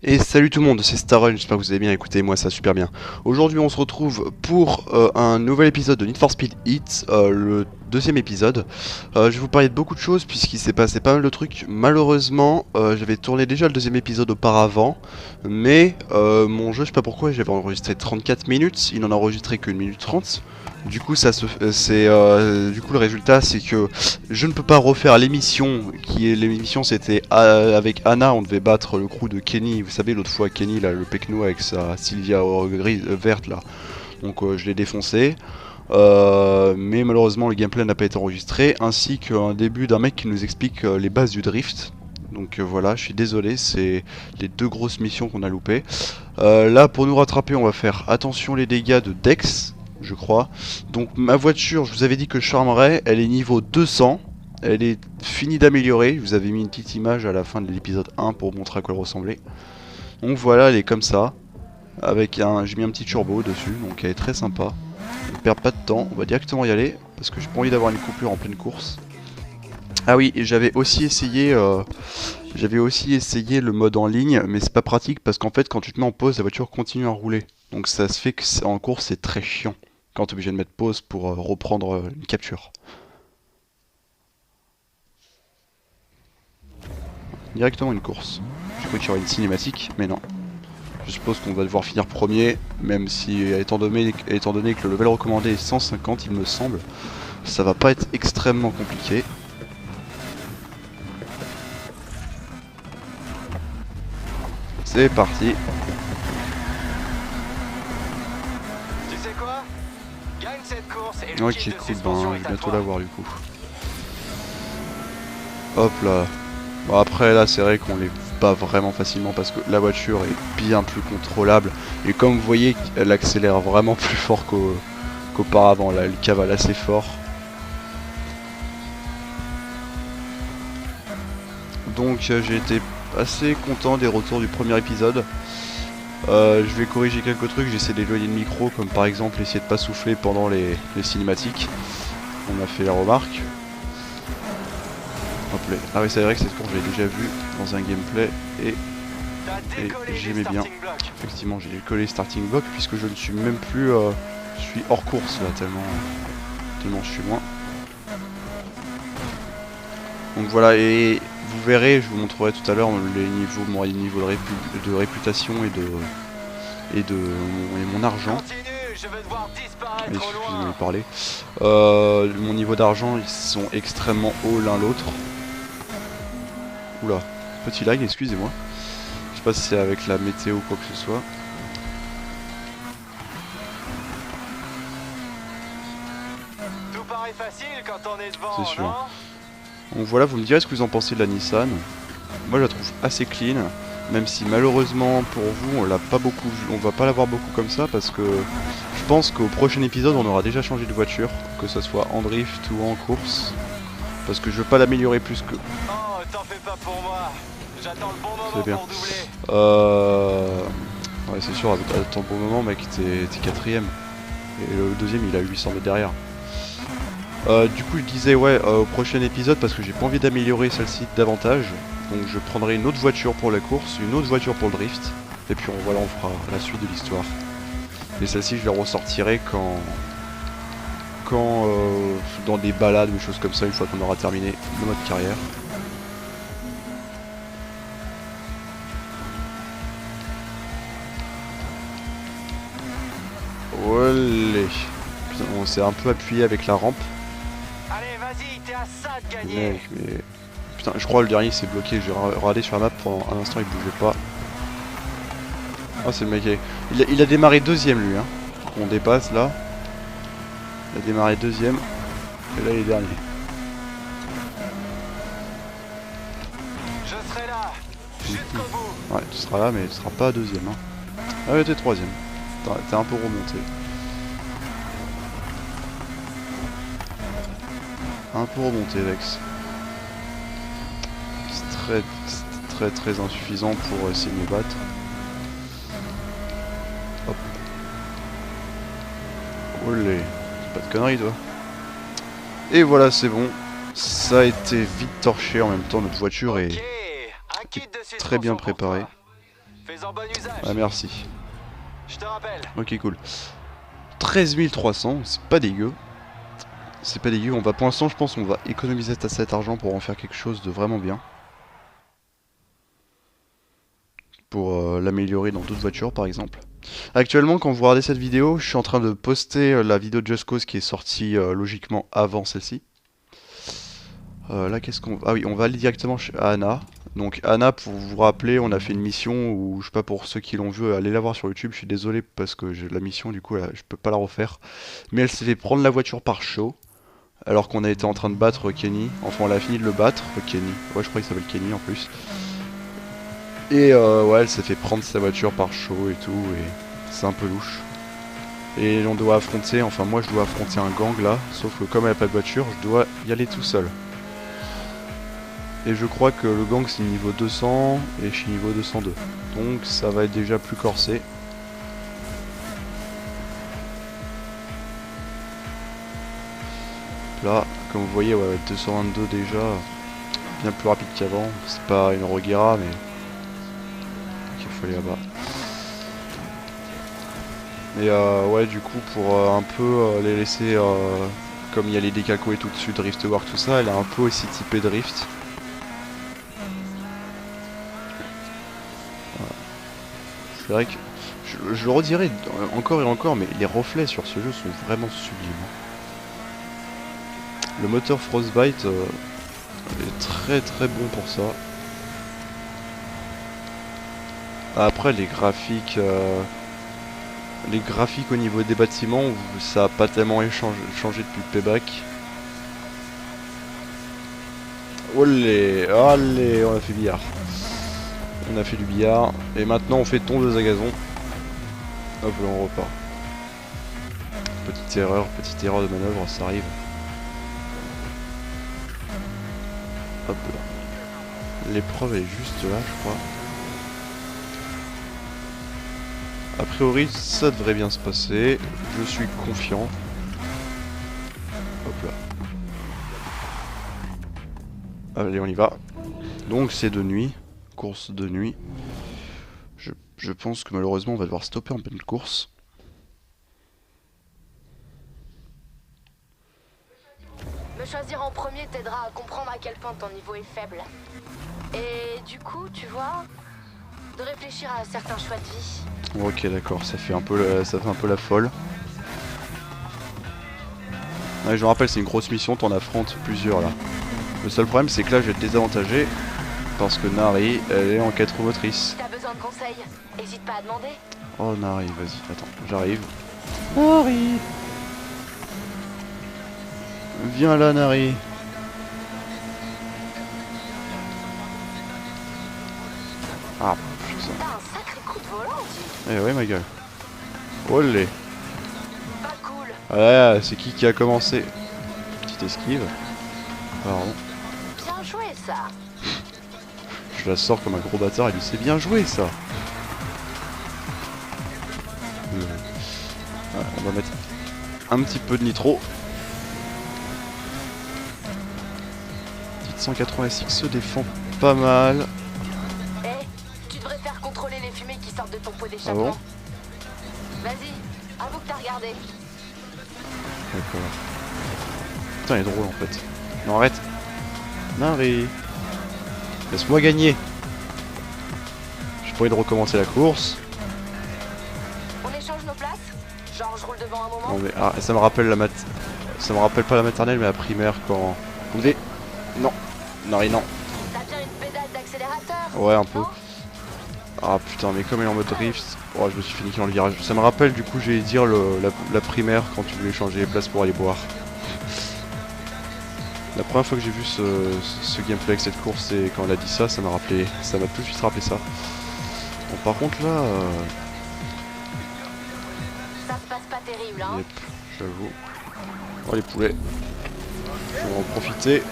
Et salut tout le monde, c'est Starrun, j'espère que vous allez bien, écoutez moi ça super bien. Aujourd'hui on se retrouve pour un nouvel épisode de Need for Speed Heat, le deuxième épisode. Je vais vous parler de beaucoup de choses puisqu'il s'est passé pas mal de trucs. Malheureusement, j'avais tourné déjà le deuxième épisode auparavant, mais mon jeu, je sais pas pourquoi, j'avais enregistré 34 minutes, il n'en a enregistré que 1 minute 30. Du coup, du coup le résultat c'est que je ne peux pas refaire l'émission. L'émission c'était avec Anna, on devait battre le crew de Kenny. Vous savez l'autre fois Kenny là, le Pecno avec sa Sylvia grise, verte là. Donc je l'ai défoncé. Mais malheureusement le gameplay n'a pas été enregistré, ainsi qu'un début d'un mec qui nous explique les bases du drift. Donc voilà, je suis désolé, c'est les deux grosses missions qu'on a loupées. Là pour nous rattraper on va faire attention les dégâts de Dex, je crois. Donc ma voiture, je vous avais dit que je charmerais, elle est niveau 200. Elle est finie d'améliorer, je vous avais mis une petite image à la fin de l'épisode 1 pour montrer à quoi elle ressemblait. Donc voilà, elle est comme ça, j'ai mis un petit turbo dessus, donc elle est très sympa. On perd pas de temps, on va directement y aller, parce que j'ai pas envie d'avoir une coupure en pleine course. Ah oui, et j'avais aussi essayé le mode en ligne, mais c'est pas pratique parce qu'en fait quand tu te mets en pause, la voiture continue à rouler. Donc ça se fait que en course c'est très chiant quand tu es obligé de mettre pause pour reprendre une capture. Directement une course. J'ai cru qu'il y aurait une cinématique, mais non. Je suppose qu'on va devoir finir premier, même si étant donné que le level recommandé est 150 il me semble, ça va pas être extrêmement compliqué. C'est parti. Tu sais quoi? Gagne cette course et le Ok, kit de cool, suspension je est vais à bientôt toi. l'avoir du coup. Hop là. Bon après là c'est vrai qu'on les bat vraiment facilement parce que la voiture est bien plus contrôlable. Et comme vous voyez, elle accélère vraiment plus fort qu'auparavant. Là, elle cavale assez fort. Donc j'ai été assez content des retours du premier épisode. Je vais corriger quelques trucs, j'ai essayé d'éloigner le micro, comme par exemple essayer de pas souffler pendant les cinématiques. On m'a fait la remarque. Hop là. Ah oui, c'est vrai que cette course, je l'ai déjà vue dans un gameplay et j'aimais bien. Effectivement, j'ai décollé les starting block puisque je ne suis même plus... je suis hors course là, tellement je suis loin. Donc voilà, et vous verrez, je vous montrerai tout à l'heure les niveaux de réputation et mon argent. Excusez-moi de parler. Mon niveau d'argent, ils sont extrêmement hauts l'un l'autre. Oula, petit lag, excusez-moi. Je sais pas si c'est avec la météo ou quoi que ce soit. Tout paraît facile quand on est devant, C'est sûr. non? Donc voilà, vous me direz ce que vous en pensez de la Nissan. Moi je la trouve assez clean, même si malheureusement pour vous on va pas l'avoir beaucoup comme ça parce que je pense qu'au prochain épisode on aura déjà changé de voiture, que ce soit en drift ou en course, parce que je veux pas l'améliorer plus que... Oh, t'en fais pas pour moi. J'attends le bon C'est moment bien. pour doubler. Ouais c'est sûr, attends pour le moment mec, t'es quatrième. Et le deuxième il a 800 mètres derrière. Du coup je disais ouais au prochain épisode parce que j'ai pas envie d'améliorer celle-ci davantage. Donc je prendrai une autre voiture pour la course, une autre voiture pour le drift. Et puis voilà, on fera la suite de l'histoire. Et celle-ci je la ressortirai quand dans des balades ou des choses comme ça, une fois qu'on aura terminé le mode carrière. Olé. Putain, on s'est un peu appuyé avec la rampe. Allez, vas-y, t'es à ça de gagner. Mec, mais... Putain, je crois le dernier s'est bloqué, j'ai regardé sur la map pendant un instant, il bougeait pas. Ah, c'est le mec. Il a démarré deuxième lui, hein. On dépasse là. Il a démarré deuxième. Et là il est dernier. Je serai là, jusqu'au bout. Ouais, tu seras là, mais tu seras pas deuxième. Hein. Ah ouais, t'es troisième. T'es un peu remonté. Un peu remonté, Vex. C'est très insuffisant pour essayer de me battre. Hop. Olé. Pas de conneries, toi. Et voilà, c'est bon. Ça a été vite torché en même temps. Notre voiture est Ok, un kit de très bien suspension pour préparée. toi. Fais-en bon usage. Ah merci. Je te rappelle. Ok cool. 13 300, c'est pas dégueu. C'est pas dégueu, on va pour l'instant je pense qu'on va économiser cet argent pour en faire quelque chose de vraiment bien. Pour l'améliorer dans d'autres voitures par exemple. Actuellement quand vous regardez cette vidéo, je suis en train de poster la vidéo de Just Cause qui est sortie logiquement avant celle-ci. Là qu'est-ce qu'on... Ah oui, on va aller directement à Anna. Donc Anna, pour vous rappeler, on a fait une mission où, je sais pas pour ceux qui l'ont vu, allez la voir sur YouTube, je suis désolé parce que j'ai la mission du coup, là, je peux pas la refaire. Mais elle s'est fait prendre la voiture par Shaw, alors qu'on a été en train de battre Kenny. Enfin on a fini de le battre, Kenny. Ouais je crois qu'il s'appelle Kenny en plus. Et ouais elle s'est fait prendre sa voiture par Shaw et tout, et c'est un peu louche. Et on doit affronter, enfin moi je dois affronter un gang là, sauf que comme elle a pas de voiture, je dois y aller tout seul. Et je crois que le gang c'est niveau 200 et je suis niveau 202. Donc ça va être déjà plus corsé. Là, comme vous voyez, ouais, 222 déjà, bien plus rapide qu'avant. C'est pas une Roguera, mais il faut aller là-bas. Et ouais, du coup, pour un peu les laisser, comme il y a les décalcos et tout dessus, Drift Work, tout ça, elle est un peu aussi typée Drift. C'est vrai que je le redirai encore et encore, mais les reflets sur ce jeu sont vraiment sublimes. Le moteur Frostbite est très très bon pour ça. Après les graphiques au niveau des bâtiments, ça a pas tellement changé depuis le payback. Olé, allez, on a fait billard. On a fait du billard. Et maintenant on fait tondeuse à gazon. Hop là on repart. Petite erreur de manœuvre, ça arrive. Hop là. L'épreuve est juste là je crois. A priori ça devrait bien se passer. Je suis confiant. Hop là. Allez on y va. Donc c'est de nuit. Course de nuit. Je pense que malheureusement on va devoir stopper en pleine course. Me choisir en premier t'aidera à comprendre à quel point ton niveau est faible. Et du coup, tu vois, de réfléchir à certains choix de vie. Ok d'accord, ça fait un peu la folle. Ouais, je me rappelle c'est une grosse mission, t'en affrontes plusieurs là. Le seul problème c'est que là je vais être désavantagé. Parce que Nari, elle est en 4 roues motrices. Si t'as besoin de conseils, hésite pas à demander. Oh Nari, vas-y, attends, j'arrive. Nari, viens là Nari. Ah putain. T'as un sacré coup de volant, dis. Eh ouais ma gueule. Olé. Pas cool. Ah là, c'est qui a commencé? Petite esquive. Pardon. Bien joué ça. Je la sors comme un gros bâtard, il dit c'est bien joué ça. Voilà, on va mettre un petit peu de nitro. Petite 180SX se défend pas mal. Eh, tu devrais faire contrôler les fumées qui sortent de ton pot Ah d'échappement. bon? Vas-y, avoue que t'as regardé. D'accord. Putain, il est drôle en fait. Non, arrête. Nari. Laisse-moi gagner. J'ai pas envie de recommencer la course. On échange nos places? Genre je roule devant un moment? Non mais ah, ça me rappelle ça me rappelle pas la maternelle mais la primaire quand... Attendez. Non. Nari, non. T'as bien une pédale d'accélérateur? Ouais, un peu. Non. Ah putain, mais comme elle est en mode drift, oh, je me suis fait niquer dans le virage. Ça me rappelle du coup, j'allais dire la primaire quand tu voulais changer les places pour aller boire. La première fois que j'ai vu ce gameplay avec cette course et quand elle a dit ça, ça m'a tout de suite rappelé ça. Bon, par contre là, Ça se passe pas terrible, hein? yep, j'avoue. Oh les poulets, je vais en profiter.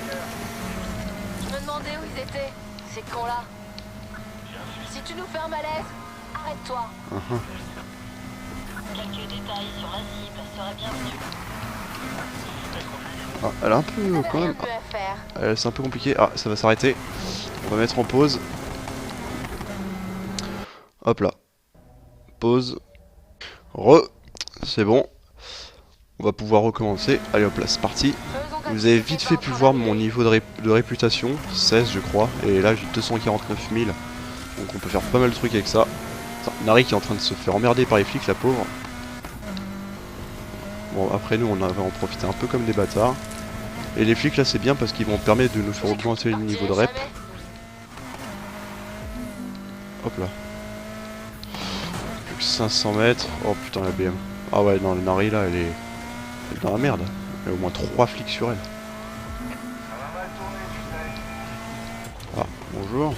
Je me demandais où ils étaient, ces cons-là. Si tu nous fais un malaise, arrête-toi. Quelques détails sur la cible seraient bienvenus. Ah, elle a un peu quand même. Rien de à faire. C'est un peu compliqué. Ah, ça va s'arrêter. On va mettre en pause. Hop là. Pause. Re. C'est bon. On va pouvoir recommencer. Allez hop là, c'est parti. Vous avez vite fait pu voir mon niveau de réputation. 16 je crois. Et là j'ai 249 000. Donc on peut faire pas mal de trucs avec ça. Attends, Nari qui est en train de se faire emmerder par les flics, la pauvre. Bon après nous on va en profiter un peu comme des bâtards. Et les flics là c'est bien parce qu'ils vont permettre de nous faire augmenter le niveau de rep. Hop là. Plus que 500 mètres. Oh putain la BM. Ah ouais non, la Nari là elle est dans la merde. Il y a au moins 3 flics sur elle. Ah, bonjour.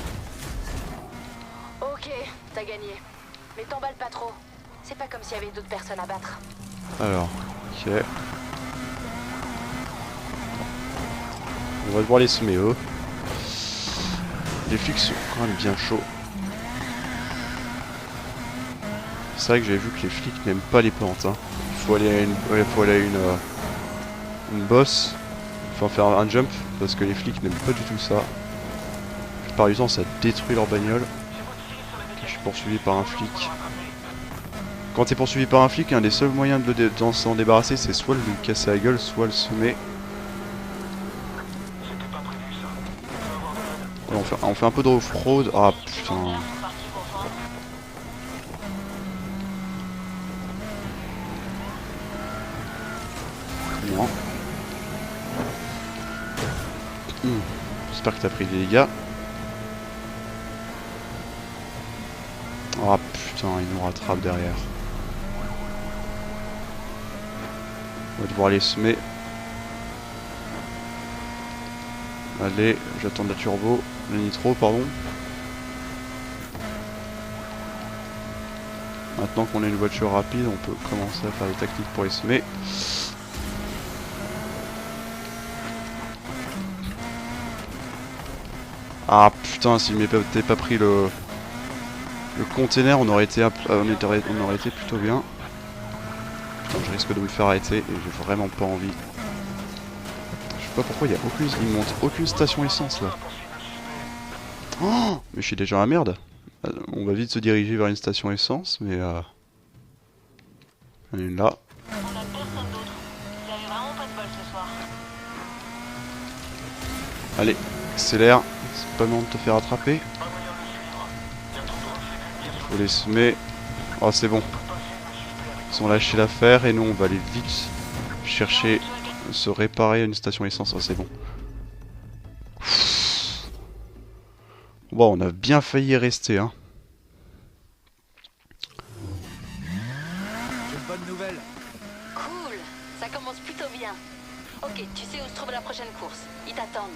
Ok, t'as gagné. Mais t'emballes pas trop. C'est pas comme s'il y avait d'autres personnes à battre. Alors, ok. On va devoir les semer eux. Les flics sont quand même bien chauds. C'est vrai que j'avais vu que les flics n'aiment pas les plantes. Hein. Faut aller à une bosse. Enfin faire un jump parce que les flics n'aiment pas du tout ça. La plupart du temps ça détruit leur bagnole. Je suis poursuivi par un flic. Quand t'es poursuivi par un flic, un des seuls moyens de s'en débarrasser c'est soit le lui casser la gueule, soit le semer. Ouais, on fait un peu de off-road. Ah putain. Non. J'espère que t'as pris des dégâts. Ah putain, il nous rattrape derrière. On va devoir les semer. Allez, j'attends de la turbo, le nitro, pardon. Maintenant qu'on a une voiture rapide, on peut commencer à faire des tactiques pour les semer. Ah putain, s'il m'était pas pris le container, on aurait été plutôt bien. Putain, je risque de me faire arrêter et j'ai vraiment pas envie. Je sais pas pourquoi il monte aucune station essence là. Oh, mais je suis déjà à la merde. On va vite se diriger vers une station essence, mais il y en a une là. On a personne d'autre. Vous avez vraiment pas de bol ce soir. Allez, accélère. C'est pas le moment de te faire attraper. Faut les semer. Oh c'est bon. Ils ont lâché l'affaire et nous on va aller vite chercher, se réparer à une station essence. Oh c'est bon. Bon on a bien failli y rester hein. J'ai une bonne nouvelle. Cool, ça commence plutôt bien. Ok, tu sais où se trouve la prochaine course. Ils t'attendent.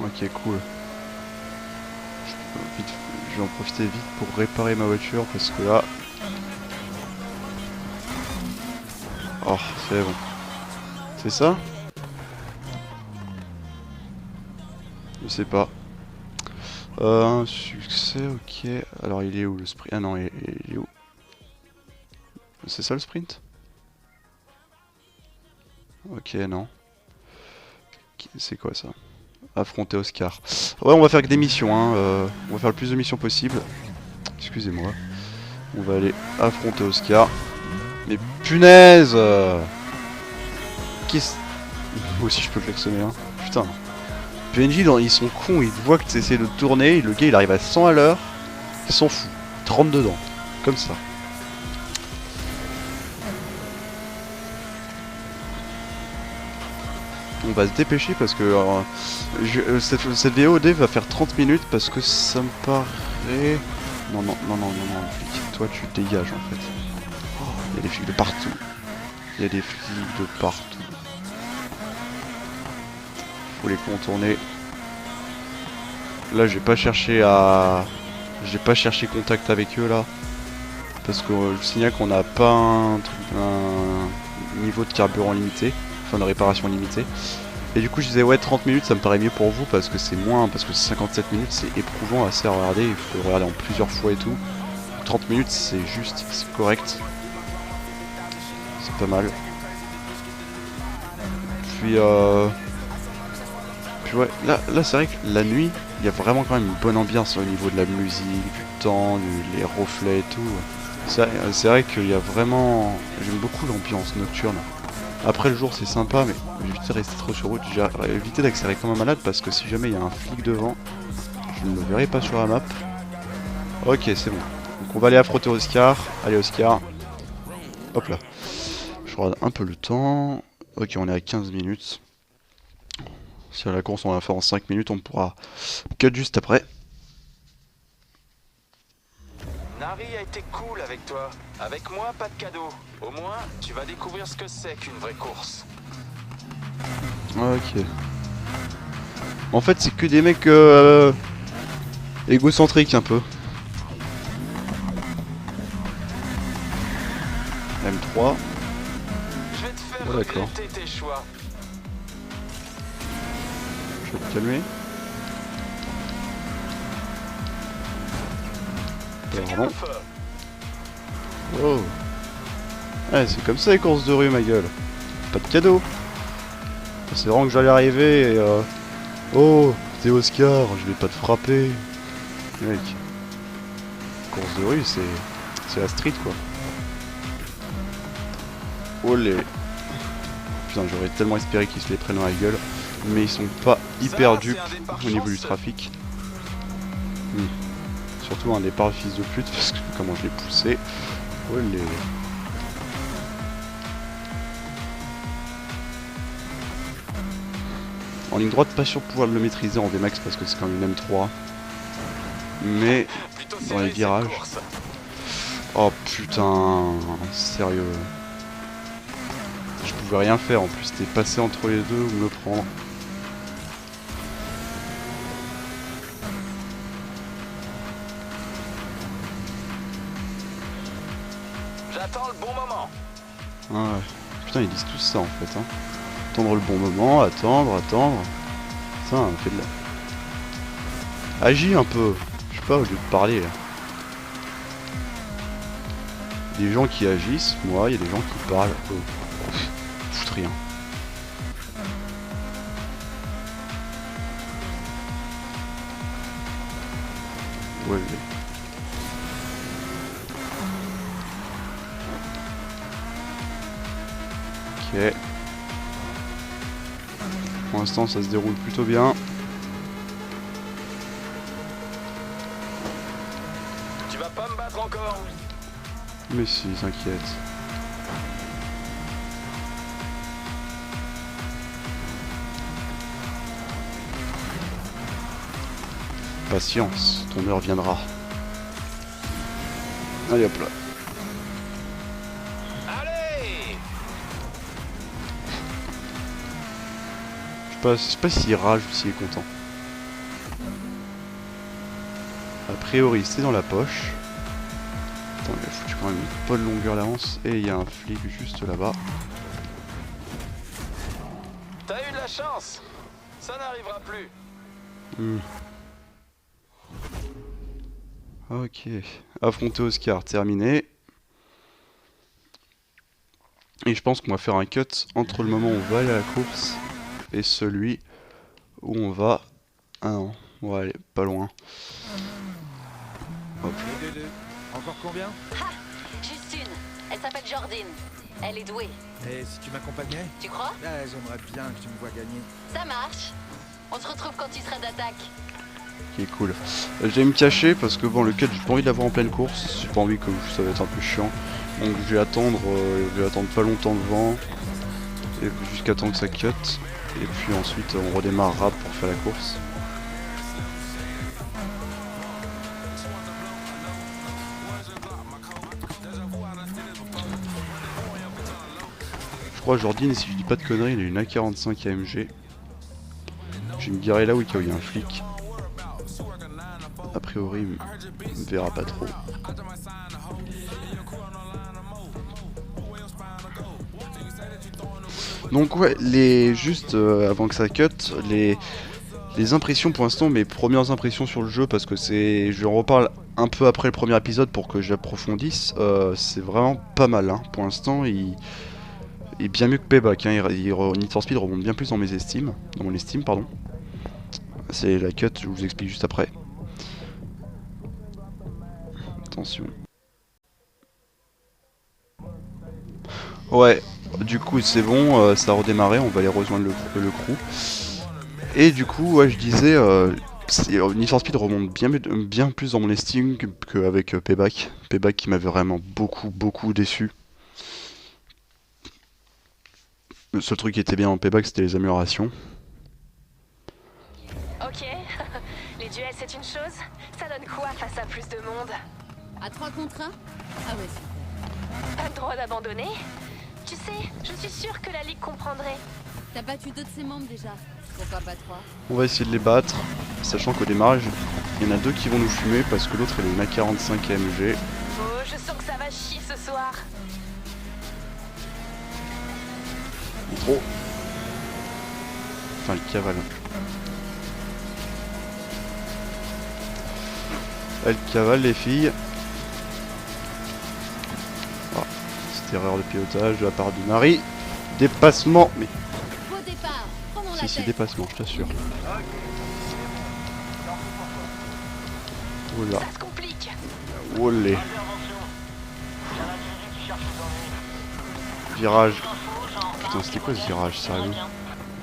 Ok cool. Je vais en profiter vite pour réparer ma voiture parce que là... Oh c'est bon. C'est ça? Je sais pas. Un succès, ok. Alors il est où le sprint? Ah non, il est où? C'est ça le sprint? Ok, non. C'est quoi ça? Affronter Oscar. Ouais, on va faire que des missions, hein. On va faire le plus de missions possible. Excusez-moi. On va aller affronter Oscar. Mais punaise! Qu'est-ce... Moi aussi je peux klaxonner, hein. Putain. PNJ, ils sont cons, ils voient que tu essaies de tourner, et le gars il arrive à 100 à l'heure. Ils s'en foutent. Ils te rentrent dedans. Comme ça. On va se dépêcher parce que cette VOD va faire 30 minutes parce que ça me paraît... Non, flic, toi tu te dégages en fait. Il y a des flics de partout. Il y a des flics de partout. Faut les contourner. Là j'ai pas cherché contact avec eux là. Parce que je signale qu'on n'a pas un niveau de carburant limité. Enfin de réparation limitée. Et du coup je disais ouais 30 minutes ça me paraît mieux pour vous parce que c'est moins, parce que 57 minutes c'est éprouvant assez à regarder, il faut le regarder en plusieurs fois et tout. 30 minutes c'est juste, c'est correct. C'est pas mal. Puis ouais, là c'est vrai que la nuit, il y a vraiment quand même une bonne ambiance au niveau de la musique, du temps, les reflets et tout. C'est vrai qu'il y a vraiment... J'aime beaucoup l'ambiance nocturne. Après le jour c'est sympa, mais éviter de rester trop sur route, j'ai évité d'accélérer comme un malade parce que si jamais il y a un flic devant, je ne le verrai pas sur la map. Ok, c'est bon. Donc on va aller affronter Oscar. Allez Oscar. Hop là. Je regarde un peu le temps. Ok, on est à 15 minutes. Si à la course on va faire en 5 minutes, on pourra cut juste après. Nari a été cool avec toi. Avec moi, pas de cadeau. Au moins, tu vas découvrir ce que c'est qu'une vraie course. Ok. En fait, c'est que des mecs égocentriques un peu. M3. Je vais te faire Oh, d'accord. regretter tes choix. Je vais te calmer. Fais Pardon. gaffe. Oh. Ouais, c'est comme ça les courses de rue, ma gueule. Pas de cadeau. C'est vraiment que j'allais arriver et oh, t'es Oscar, je vais pas te frapper. Mec. Course de rue, c'est la street quoi. Olé. Putain, j'aurais tellement espéré qu'ils se les prennent dans la gueule. Mais ils sont pas hyper dupes au niveau du trafic. Surtout un départ fils de pute parce que comment je l'ai poussé. Olé. En ligne droite, pas sûr de pouvoir le maîtriser en VMAX parce que c'est quand même une M3. Mais Plutôt dans serré, les cette virages. course. Oh putain, sérieux. Je pouvais rien faire en plus, c'était passer entre les deux ou me prendre. J'attends le bon moment. Ah ouais. Putain, ils disent tous ça en fait. Hein. Attendre le bon moment, attendre. Ça, on fait de la... Agis un peu. Je sais pas, au lieu de parler là. Des gens qui agissent, moi, il y a des gens qui parlent. Oh. Foutent rien. Ouais, mais... Ok. Pour l'instant, ça se déroule plutôt bien. Tu vas pas me battre encore. Mais si, t'inquiète. Patience, ton heure viendra. Allez hop là. Allez. Je sais pas s'il rage ou s'il est content. A priori, c'est dans la poche. Attends, il a foutu quand même une bonne longueur d'avance. Et il y a un flic juste là-bas. T'as eu de la chance. Ça n'arrivera plus. Ok. Affronter Oscar, terminé. Et je pense qu'on va faire un cut entre le moment où on va aller à la course et celui où on va... Ah non, on va aller pas loin. Hop. Encore combien? Juste une. Elle s'appelle Jordine. Elle est douée. Et si tu m'accompagnais? Tu crois? J'aimerais bien que tu me vois gagner. Ça marche. On se retrouve quand tu seras d'attaque. Qui est cool. Je vais me cacher parce que bon, le cut, j'ai pas envie de l'avoir en pleine course. J'ai pas envie que ça va être un peu chiant. Donc je vais attendre pas longtemps devant et jusqu'à temps que ça cut. Et puis ensuite on redémarrera pour faire la course. Je crois Jordine, si je dis pas de conneries, il a une A45 AMG. Je vais me garer là où il y a un flic. A priori, il me verra pas trop. Donc ouais, juste avant que ça cut, les impressions pour l'instant, mes premières impressions sur le jeu, parce que je en reparle un peu après le premier épisode pour que j'approfondisse, c'est vraiment pas mal. Hein. Pour l'instant, il est bien mieux que Payback. Hein. Need for Speed remonte bien plus dans mes estimes, dans mon estime, pardon. C'est la cut, je vous explique juste après. Attention. Ouais, du coup c'est bon, ça a redémarré, on va aller rejoindre le crew. Et du coup, ouais, je disais, Need for Speed remonte bien plus dans mon estime qu'avec Payback. Payback qui m'avait vraiment beaucoup déçu. Le seul truc qui était bien en Payback, c'était les améliorations. Ok, les duels c'est une chose. Ça donne quoi face à plus de monde? À 3 contre 1? Ah ouais, super. Pas le droit d'abandonner? Tu sais, je suis sûre que la Ligue comprendrait. T'as battu 2 de ses membres déjà. Pourquoi pas 3? On va essayer de les battre, sachant qu'au démarrage, il y en a 2 qui vont nous fumer parce que l'autre il a une A45 AMG. Oh, je sens que ça va chier ce soir. Trop. Enfin, le cavale. Elle cavale les filles. Ah, petite erreur de pilotage de la part de Nari. Dépassement. Mais Beau départ. Prenons la si, tête. dépassement, je t'assure. Oula. Ça se complique. Olé. Virage. Putain, c'était quoi ce virage, sérieux?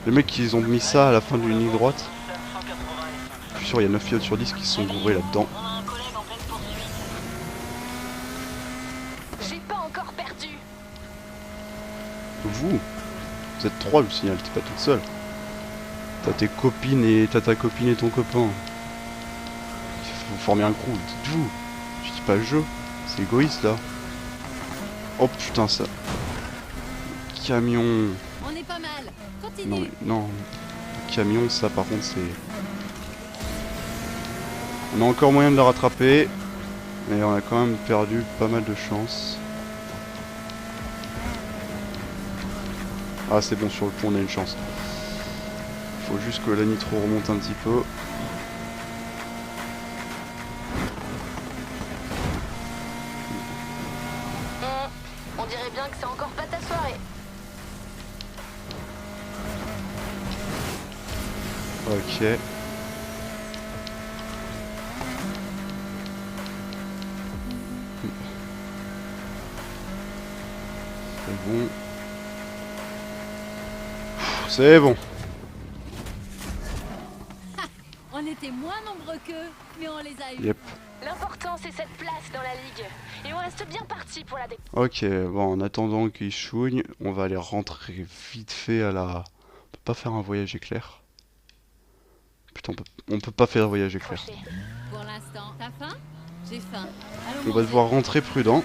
Les mecs, ils ont mis ça à la fin d'une ligne droite. Je suis sûr, il y a 9 pilotes sur 10 qui se sont gourés là-dedans. J'ai pas encore perdu. Vous êtes 3, je vous signale, t'es pas toute seule. T'as tes copines et t'as ta copine et ton copain. Vous formez un crew, dites-vous. Je dis pas le jeu, c'est égoïste là. Oh putain, ça. Camion. On est pas mal. Continue. Non, mais non. Le camion, ça par contre, c'est. On a encore moyen de le rattraper. Mais on a quand même perdu pas mal de chance. Ah, c'est bon, sur le pont, on a une chance. Faut juste que la nitro remonte un petit peu. On dirait bien que c'est encore pas ta soirée. Ok. C'est bon. C'est bon. On était moins nombreux qu'eux, mais on les a eu. Yep. L'important c'est cette place dans la Ligue. Et on reste bien parti pour la Ok, bon, en attendant qu'ils chouignent, on va aller rentrer vite fait à la... On peut pas faire un voyage éclair. Putain, on peut pas faire un voyage éclair. décrocher. Pour l'instant, t'as faim? J'ai faim. Allons On va manger. devoir rentrer prudent.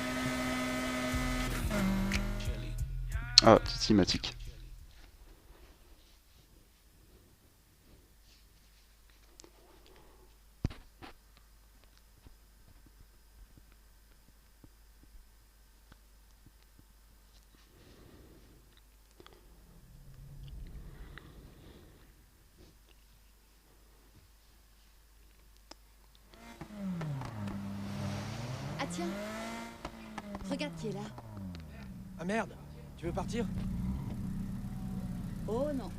Ah, petite cinématique. Ah tiens. Regarde qui est là. Ah merde, tu veux partir? Oh non.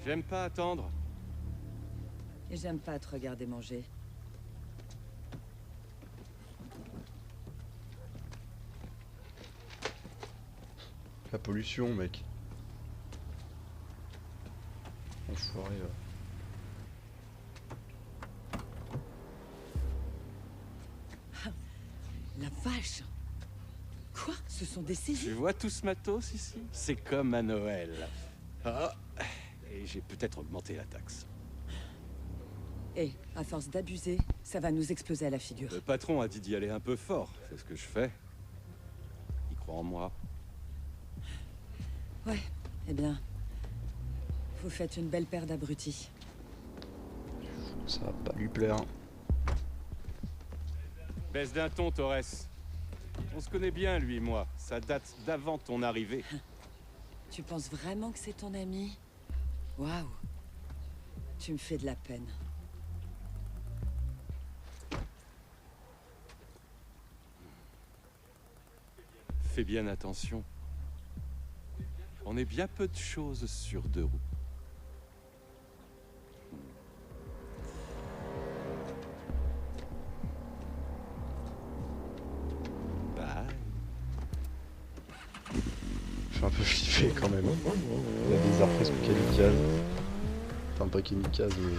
J'aime pas attendre. Et j'aime pas te regarder manger. La pollution, mec. Enfoiré, La vache! Quoi? Ce sont des Tu saisies? vois tout ce matos ici? C'est comme à Noël. Ah, et j'ai peut-être augmenté la taxe. Eh, à force d'abuser, ça va nous exploser à la figure. Le patron a dit d'y aller un peu fort. C'est ce que je fais. Il croit en moi. Ouais, eh bien... Vous faites une belle paire d'abrutis. Ça va pas lui plaire. Baisse d'un ton, Torres. On se connaît bien, lui et moi. Ça date d'avant ton arrivée. Tu penses vraiment que c'est ton ami? Waouh. Tu me fais de la peine. Fais bien attention. On est bien peu de choses sur 2 roues. Bye. Je suis un peu flippé quand même. Il y a des arts presque kamikazes. Enfin pas kamikazes mais...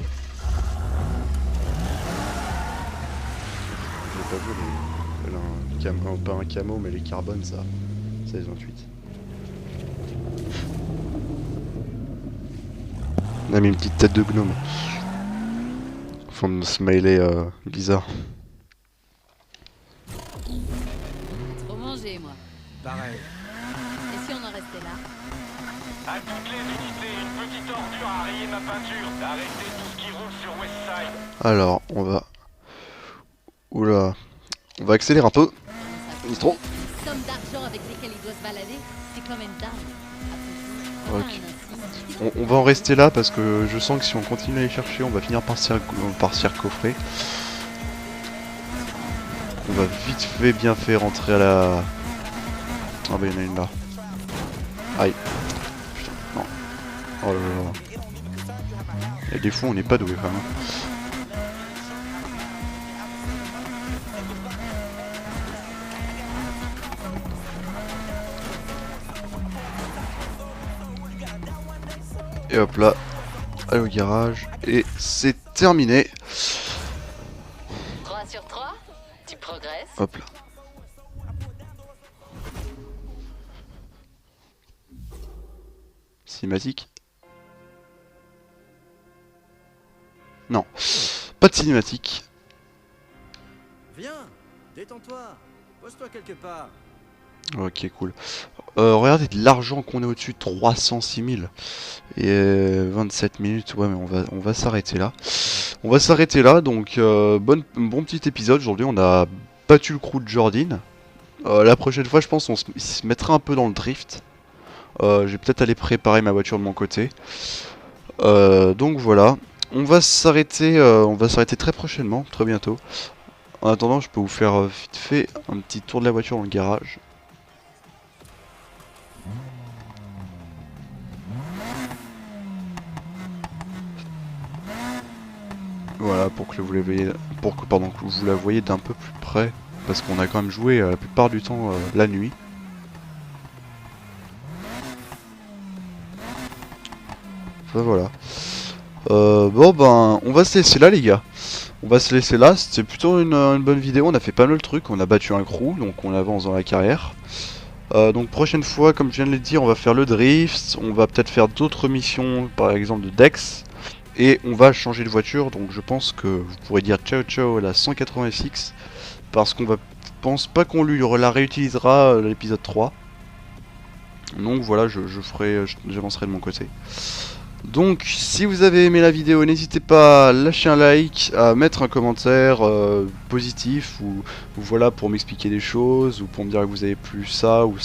J'ai pas vu pas un camo mais les carbones ça. 16-28. On a mis une petite tête de gnome. Forme de smiley bizarre. Trop mangé, moi. Pareil. Et si on en restait là? À toutes les unités, une petite ordure à rayer ma peinture. Arrêtez tout ce qui roule sur Westside. Alors, on va... Oula. On va accélérer un peu. Nitro. Les sommes d'argent avec lesquelles il doit se balader, c'est quand même dingue. Ok. On va en rester là parce que je sens que si on continue à les chercher, on va finir par s'y recoffrer. On va vite fait bien fait rentrer à la... Ah bah il y en a une là. Aïe. Putain, non. Oh là là. Et des fois on n'est pas doué quand même. Et hop là, allez au garage, et c'est terminé. 3 sur 3, tu progresses. Hop là. Cinématique? Non, pas de cinématique. Viens, détends-toi. Pose-toi quelque part. Ok, cool. Regardez de l'argent qu'on a au-dessus, 306 000. Et 27 minutes, ouais, mais on va s'arrêter là. On va s'arrêter là, donc bon petit épisode. Aujourd'hui, on a battu le crew de Jordan. La prochaine fois, je pense on se mettra un peu dans le drift. Je vais peut-être aller préparer ma voiture de mon côté. Donc voilà. On va s'arrêter très prochainement, très bientôt. En attendant, je peux vous faire vite fait un petit tour de la voiture dans le garage. Voilà, pour que vous la voyez, que vous la voyez d'un peu plus près, parce qu'on a quand même joué la plupart du temps la nuit. Enfin, voilà. Bon ben, on va se laisser là les gars. On va se laisser là, c'était plutôt une bonne vidéo, on a fait pas mal de trucs, on a battu un crew, donc on avance dans la carrière. Donc prochaine fois, comme je viens de le dire, on va faire le drift, on va peut-être faire d'autres missions, par exemple de Dex. Et on va changer de voiture, donc je pense que vous pourrez dire ciao ciao à la 186. Parce qu'on pense pas qu'on la réutilisera à l'épisode 3. Donc voilà, j'avancerai de mon côté. Donc si vous avez aimé la vidéo, n'hésitez pas à lâcher un like, à mettre un commentaire positif ou voilà pour m'expliquer des choses ou pour me dire que vous avez plus ça ou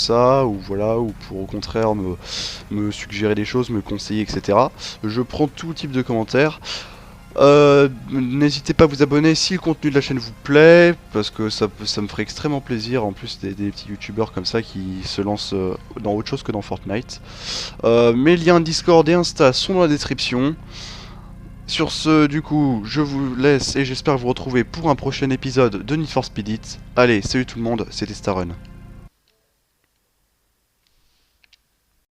voilà, ou pour au contraire me suggérer des choses, me conseiller, etc. Je prends tout type de commentaires. N'hésitez pas à vous abonner si le contenu de la chaîne vous plaît, parce que ça me ferait extrêmement plaisir, en plus des petits youtubeurs comme ça qui se lancent dans autre chose que dans Fortnite. Mes liens Discord et Insta sont dans la description. Sur ce, du coup, je vous laisse et j'espère vous retrouver pour un prochain épisode de Need for Speed Heat. Allez, salut tout le monde, c'était Starrun.